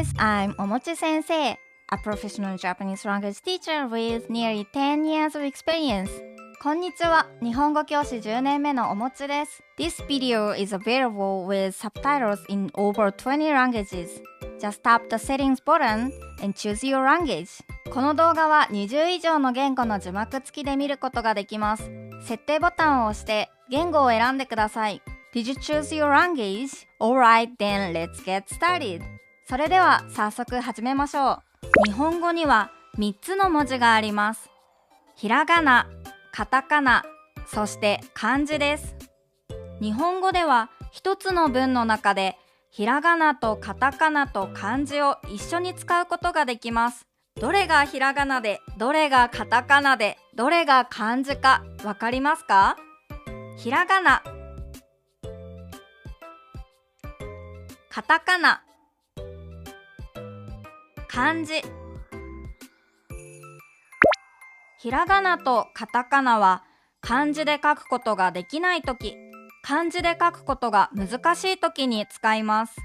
guys, I'm Omochi Sensei, a professional Japanese language teacher with nearly 10 years of experience. こんにちは、日本語教師10年目のおもちです。This video is available with subtitles in over 20 languages. Just tap the settings button and choose your language. この動画は20以上の言語の字幕付きで見ることができます。設定ボタンを押して言語を選んでください。Did you choose your language? Alright, then let's get started. それでは早速始めましょう。日本語には3つの文字があります。ひらがな、カタカナ、そして漢字です。日本語では一つの文の中でひらがなとカタカナと漢字を一緒に使うことができます。どれがひらがなで、どれがカタカナで、どれが漢字かわかりますか？ひらがな、カタカナ、漢字。ひらがなとカタカナは漢字で書くことができないとき、漢字で書くことが難しいときに使います。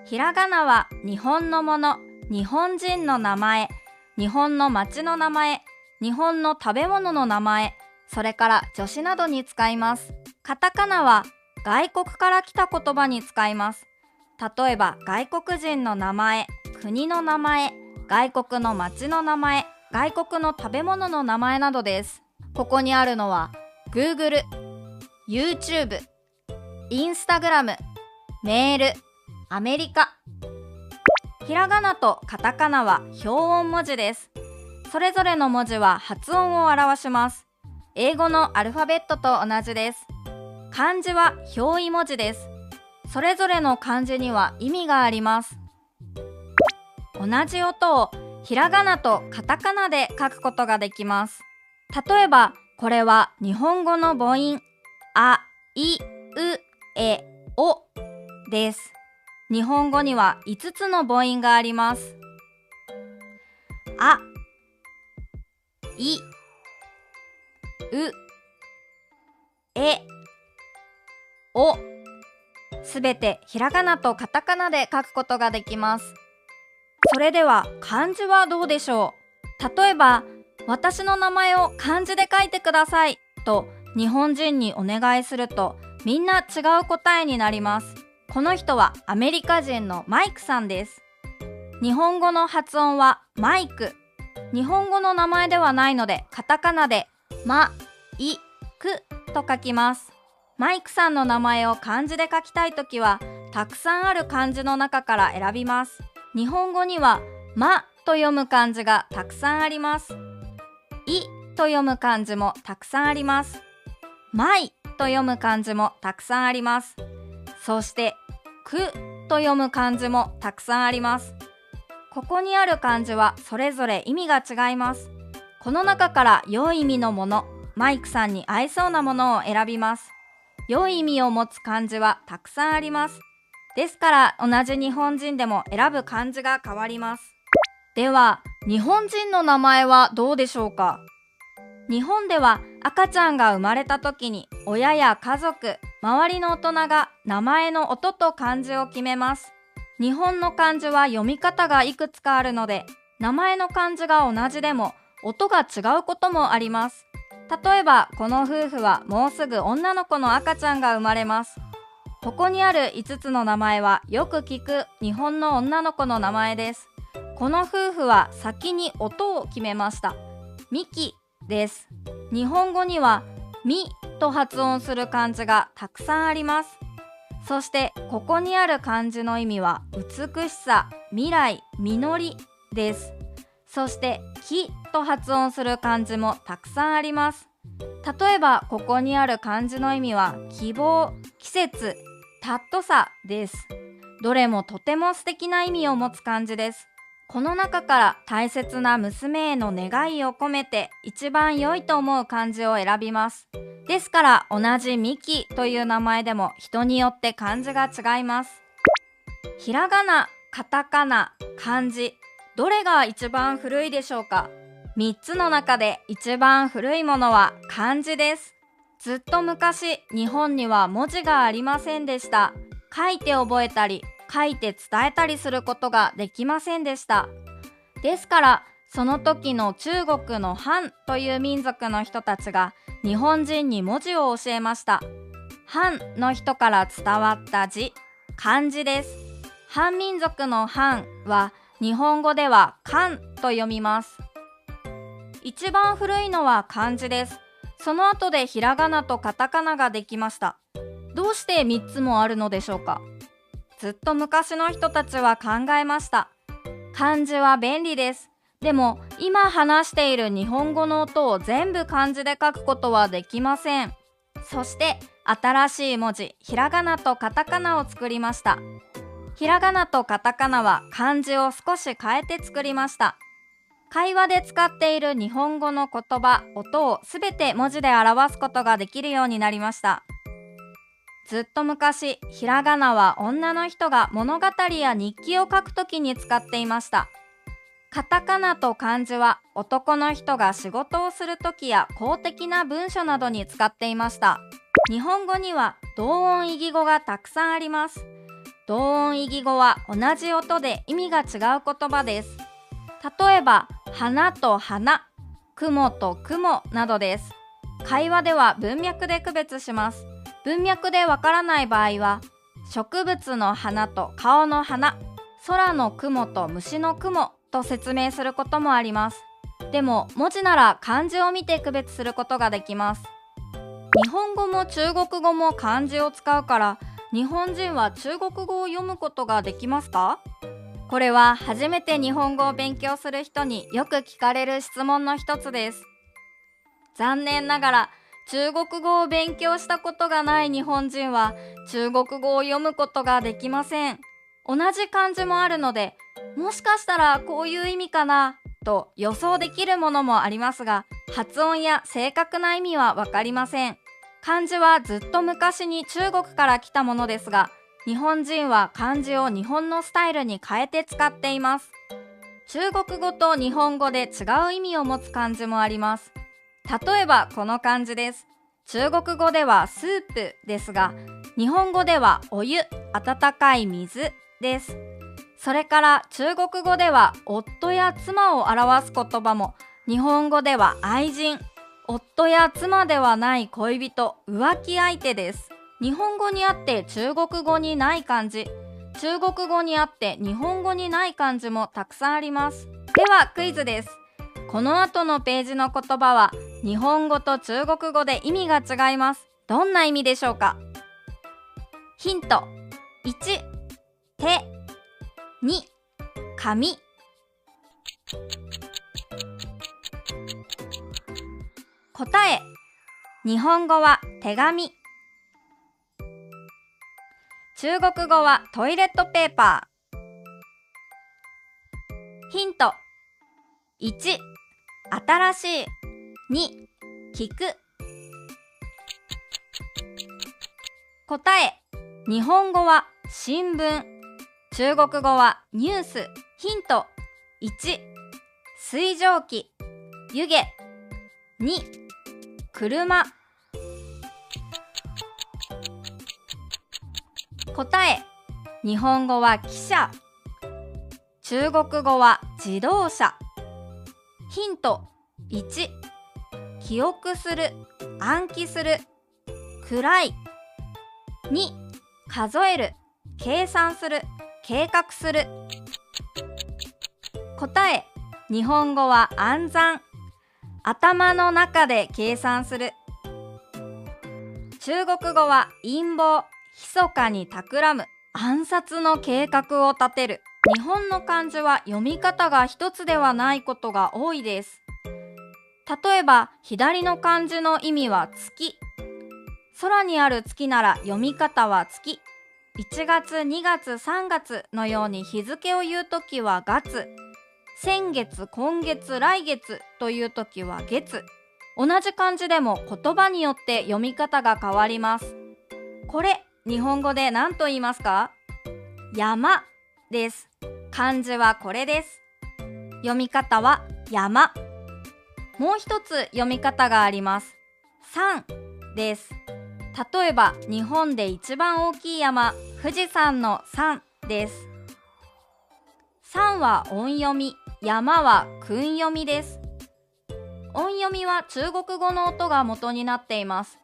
ひらがなは日本のもの、日本人の名前、日本の町の名前、日本の食べ物の名前、それから助詞などに使います。カタカナは外国から来た言葉に使います。例えば外国人の名前、国の名前、外国の町の名前、外国の食べ物の名前などです。ここにあるのは Google、YouTube、Instagram、メール、アメリカ。ひらがなとカタカナは表音文字です。それぞれの文字は発音を表します。英語のアルファベットと同じです。漢字は表意文字です。それぞれの漢字には意味があります。同じ音をひらがなとカタカナで書くことができます。例えばこれは日本語の母音あ、い、う、え、おです。日本語には5つの母音があります。あ、い、う、え、お、すべてひらがなとカタカナで書くことができます。それでは漢字はどうでしょう？例えば、私の名前を漢字で書いてくださいと日本人にお願いすると、みんな違う答えになります。この人はアメリカ人のマイクさんです。日本語の発音はマイク。日本語の名前ではないので、カタカナでま、い、くと書きます。マイクさんの名前を漢字で書きたいときは、たくさんある漢字の中から選びます。日本語にはまと読む漢字がたくさんあります。いと読む漢字もたくさんあります。まいと読む漢字もたくさんあります。そしてくと読む漢字もたくさんあります。ここにある漢字はそれぞれ意味が違います。この中から良い意味のもの、マイクさんに合いそうなものを選びます。良い意味を持つ漢字はたくさんあります。ですから同じ日本人でも選ぶ漢字が変わります。では、日本人の名前はどうでしょうか？日本では赤ちゃんが生まれた時に親や家族、周りの大人が名前の音と漢字を決めます。日本の漢字は読み方がいくつかあるので、名前の漢字が同じでも音が違うこともあります。例えばこの夫婦はもうすぐ女の子の赤ちゃんが生まれます。ここにある5つの名前はよく聞く日本の女の子の名前です。この夫婦は先に音を決めました。ミキです。日本語にはミと発音する漢字がたくさんあります。そしてここにある漢字の意味は美しさ、未来、実りです。そして木と発音する漢字もたくさんあります。例えばここにある漢字の意味は希望、季節、尊さです。どれもとても素敵な意味を持つ漢字です。この中から大切な娘への願いを込めて一番良いと思う漢字を選びます。ですから同じミキという名前でも人によって漢字が違います。ひらがな、カタカナ、漢字、どれが一番古いでしょうか？3つの中で一番古いものは漢字です。ずっと昔、日本には文字がありませんでした。書いて覚えたり書いて伝えたりすることができませんでした。ですからその時の中国の漢という民族の人たちが日本人に文字を教えました。漢の人から伝わった字、漢字です。漢民族の漢は日本語では漢と読みます。一番古いのは漢字です。その後でひらがなとカタカナができました。どうして3つもあるのでしょうか。ずっと昔の人たちは考えました。漢字は便利です。でも今話している日本語の音を全部漢字で書くことはできません。そして新しい文字、ひらがなとカタカナを作りました。ひらがなとカタカナは漢字を少し変えて作りました。会話で使っている日本語の言葉、音をすべて文字で表すことができるようになりました。ずっと昔、ひらがなは女の人が物語や日記を書くときに使っていました。カタカナと漢字は男の人が仕事をするときや公的な文書などに使っていました。日本語には同音異義語がたくさんあります。同音異義語は同じ音で意味が違う言葉です。例えば、花と花、雲と雲などです。会話では文脈で区別します。文脈でわからない場合は、植物の花と顔の花、空の雲と虫の雲と説明することもあります。でも文字なら漢字を見て区別することができます。日本語も中国語も漢字を使うから、日本人は中国語を読むことができますか？これは初めて日本語を勉強する人によく聞かれる質問の一つです。残念ながら中国語を勉強したことがない日本人は中国語を読むことができません。同じ漢字もあるので、もしかしたらこういう意味かなと予想できるものもありますが、発音や正確な意味はわかりません。漢字はずっと昔に中国から来たものですが、日本人は漢字を日本のスタイルに変えて使っています。中国語と日本語で違う意味を持つ漢字もあります。例えばこの漢字です。中国語ではスープですが、日本語ではお湯、温かい水です。それから中国語では夫や妻を表す言葉も、日本語では愛人、夫や妻ではない恋人、浮気相手です。日本語にあって中国語にない漢字、中国語にあって日本語にない漢字もたくさんあります。ではクイズです。この後のページの言葉は日本語と中国語で意味が違います。どんな意味でしょうか？ヒント1、手、2、紙。答え、日本語は手紙、中国語はトイレットペーパー。ヒント1、新しい、2、聞く。答え、日本語は新聞、中国語はニュース。ヒント1、水蒸気、湯気。2、車。答え、日本語は汽車、中国語は自動車。ヒント1、記憶する、暗記する、暗い。2、数える、計算する、計画する。答え、日本語は暗算、頭の中で計算する。中国語は陰謀、密かに企む、暗殺の計画を立てる。日本の漢字は読み方が一つではないことが多いです。例えば左の漢字の意味は月、空にある月なら読み方は月。1月、2月、3月のように日付を言うときは月、先月、今月、来月というときは月。同じ漢字でも言葉によって読み方が変わります。これ日本語で何と言いますか？山です。漢字はこれです。読み方は山。もう一つ読み方があります。山です。例えば日本で一番大きい山、富士山の山です。山は音読み、山は訓読みです。音読みは中国語の音が元になっています。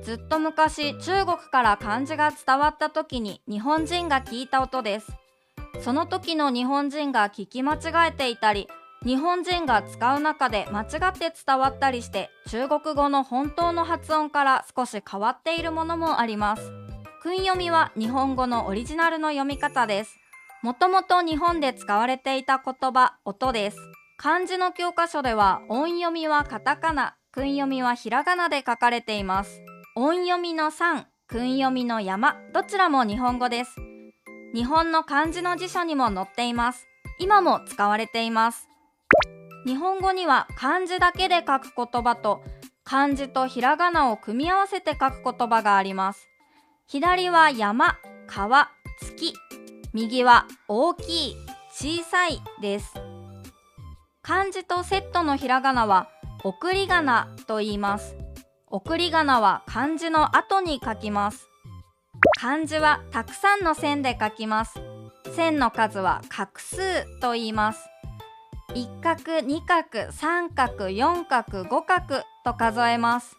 ずっと昔、中国から漢字が伝わった時に日本人が聞いた音です。その時の日本人が聞き間違えていたり、日本人が使う中で間違って伝わったりして、中国語の本当の発音から少し変わっているものもあります。訓読みは日本語のオリジナルの読み方です。もともと日本で使われていた言葉、音です。漢字の教科書では音読みはカタカナ、訓読みはひらがなで書かれています。音読みの山、訓読みの山、どちらも日本語です。日本の漢字の辞書にも載っています。今も使われています。日本語には漢字だけで書く言葉と漢字とひらがなを組み合わせて書く言葉があります。左は山、川、月、右は大きい、小さいです。漢字とセットのひらがなは送り仮名と言います。送り仮名は漢字の後に書きます。漢字はたくさんの線で書きます。線の数は画数と言います。1画、2画、3画、4画、5画と数えます。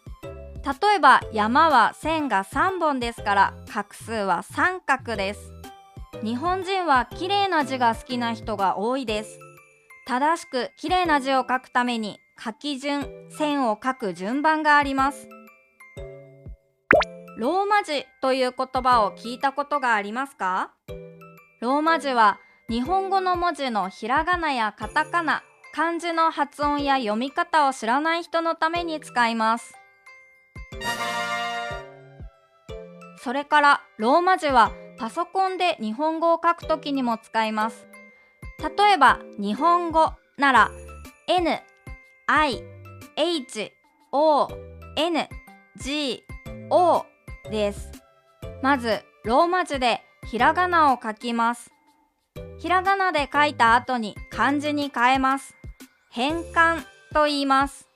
例えば山は線が3本ですから画数は3画です。日本人は綺麗な字が好きな人が多いです。正しく綺麗な字を書くために書き順、線を書く順番があります。ローマ字という言葉を聞いたことがありますか？ローマ字は日本語の文字のひらがなやカタカナ、漢字の発音や読み方を知らない人のために使います。それからローマ字はパソコンで日本語を書くときにも使います。例えば日本語なら N、I、H、O、N、G、O です。まずローマ字でひらがなを書きます。ひらがなで書いた後に漢字に変えます。変換と言います。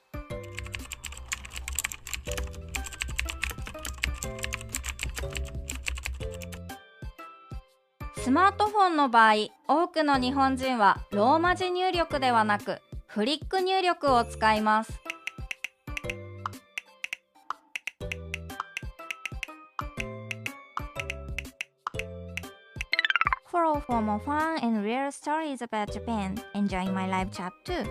スマートフォンの場合、多くの日本人はローマ字入力ではなくフリック入力を使います。Follow for more fun and real stories about Japan. Enjoy my live chat too.